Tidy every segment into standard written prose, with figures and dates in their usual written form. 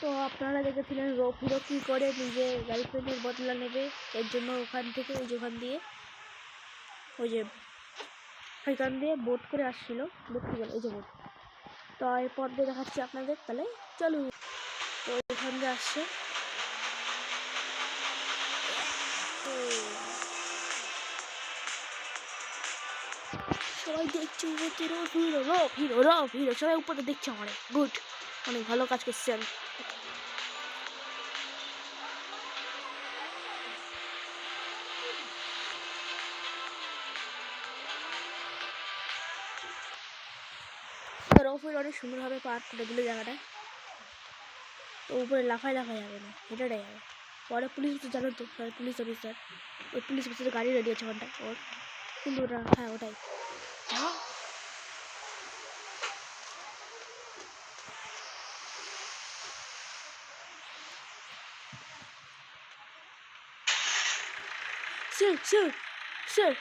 তো আপনারা দেখেছিলেন রফিরো কী করে নিজের গার্লফ্রেন্ডের বদলা নেবে, এর জন্য ওখান থেকে ওই যে ওখান দিয়ে ওইখান দিয়ে বোট করে আসছিলো, বোট কী বলে, এই যে বোট। তো এরপর দিয়ে দেখাচ্ছি আপনাদের, তাহলে চলুন। তো ওইখান দিয়ে আসছে, তো সবাই দেখছে রফিরো সবাই উপরে দেখছে আমার, গুড, অনেক ভালো কাজ করছেন। রফির অনেক সুন্দরভাবে পার্ক করে দিল জায়গাটা। তো উপরে লাফায় যাবে না, হেঁটেটাই যাবে। পরে পুলিশ তো জানো তো, পুলিশ অফিসার, ওই পুলিশ অফিসারের গাড়ি রেডি আছে ওখানটায় ওর, কিন্তু ওটা হ্যাঁ ওটাই। স্যার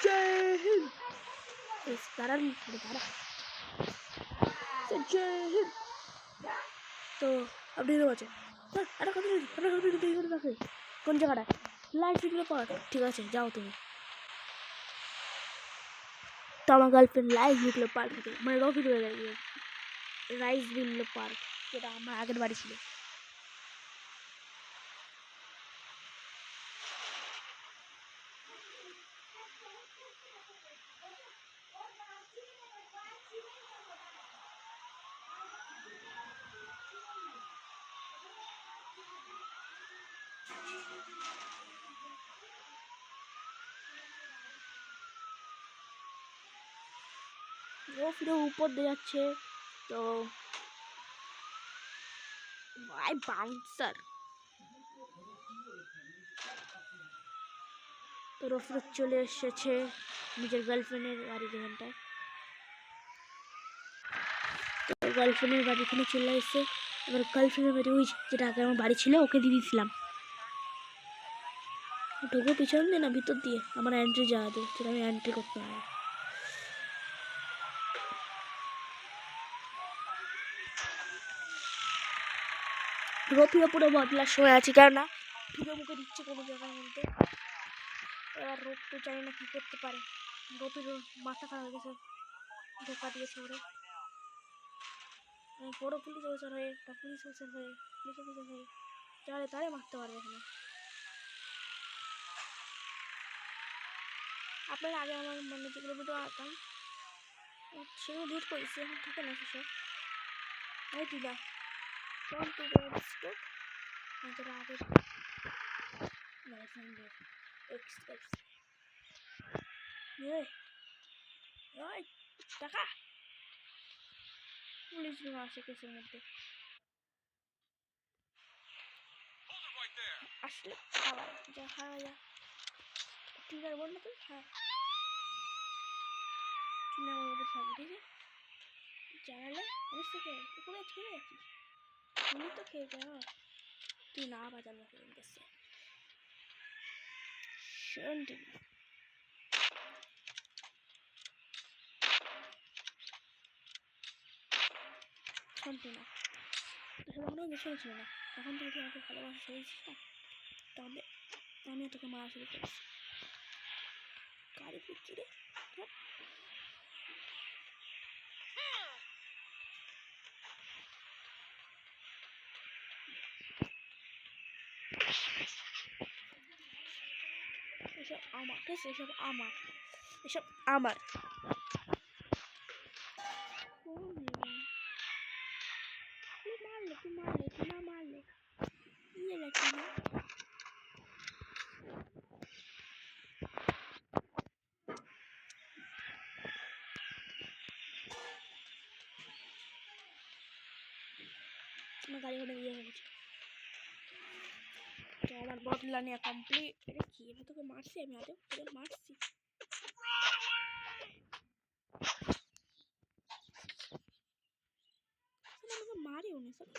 জয় হিন্দ, দাঁড়ান তো আপনি আছেন কোন জায়গাটা, লাইট শিখলে পর ঠিক আছে, যাও তুমি। তো আমার গার্লফ্রেন্ড লাইট শিখলো পার্ক থেকে, মানে রফিক হয়ে গেছে রাইস বিল্লো পার্ক, যেটা আমার আগের বাড়ি ছিল। রফিকও উপর দিয়ে যাচ্ছে, তো ভাই বাউন্সার, তো রফিক চলে এসেছে নিজের গার্লফ্রেন্ডের বাড়ির এখানটায়। তো গার্লফ্রেন্ডের বাড়িখানে চলে এসেছে, এবার গার্লফ্রেন্ডের বাড়ি ওই যেটা আগে আমার বাড়ি ছিল ওকে দিয়ে দিয়েছিলাম। ঢোকো পিছন দিয়ে না ভিতর দিয়ে, আমার এন্ট্রি যাওয়া দিয়ে, যেটা আমি এন্ট্রি করতে হবে। রফিও পুরো বদলার সময় আছে, কেননা ঢুকে মুখে দিচ্ছে কোনো জায়গার মধ্যে। এবার রোপ তো জানি না কী করতে পারে, রফির মাথা খারাপ হয়ে গেছে, ধোকা দিয়েছে ওরে। বড় পুলিশ অফিসার হয়ে তারে মারতে পারবে এখানে। আপনারা আগে আমার মানে যেগুলো ভিডিও আঁকতাম সেগুলো ডিট করেছি, এখন থাকে না সেসব। এই দিদা কেমন টু আমাদের আগের গার্লফ্রেন্ডের এক্স টাকা পুলিশ আসে কেসের মধ্যে আসলে আবার যা যা ঠিক আছে বললো তো, হ্যাঁ তুমি আমার উপর থাকবে, ঠিক আছে জানালে খেয়ে উপরে খেয়ে যাচ্ছিস, তুমি তো খেয়ে যাও, তুই না বাজানো হয়ে গেছে শুনতি না, তখন শুনেছিল না, তখন তুই আমাকে ভালোবাসা শুনেছিস না, তাহলে আমিও তোকে মারা শুরু করেছি। গাড়ি পুচ্ছি রে, এসব আমার, ঠিক আছে এসব আমার, এসব আমার। তুই না মারলে ইয়ে লাগছে না। আমার গাড়ি ঘোড়া ইয়ে হয়ে গেছে, তো আমার বদলা নেওয়া কমপ্লিট। এটা কি, আমি তোকে মারছি, আমি আদৌ তোকে মারছি? আমাকে মারিও না স্যার,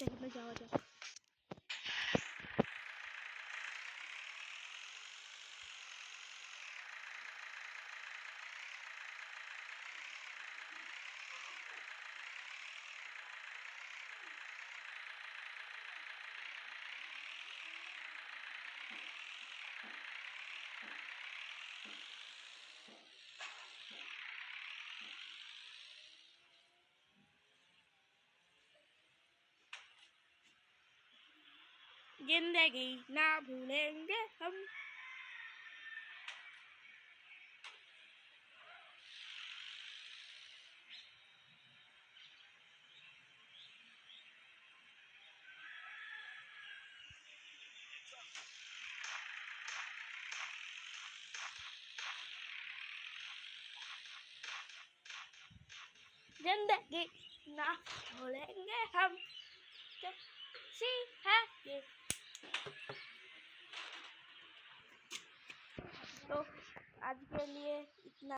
সেখানে যাওয়া যাক। जिंदगी ना भूलेंगे हम। जिंदगी ना भूलेंगे हम, कैसी है ये। तो आज के लिए इतना।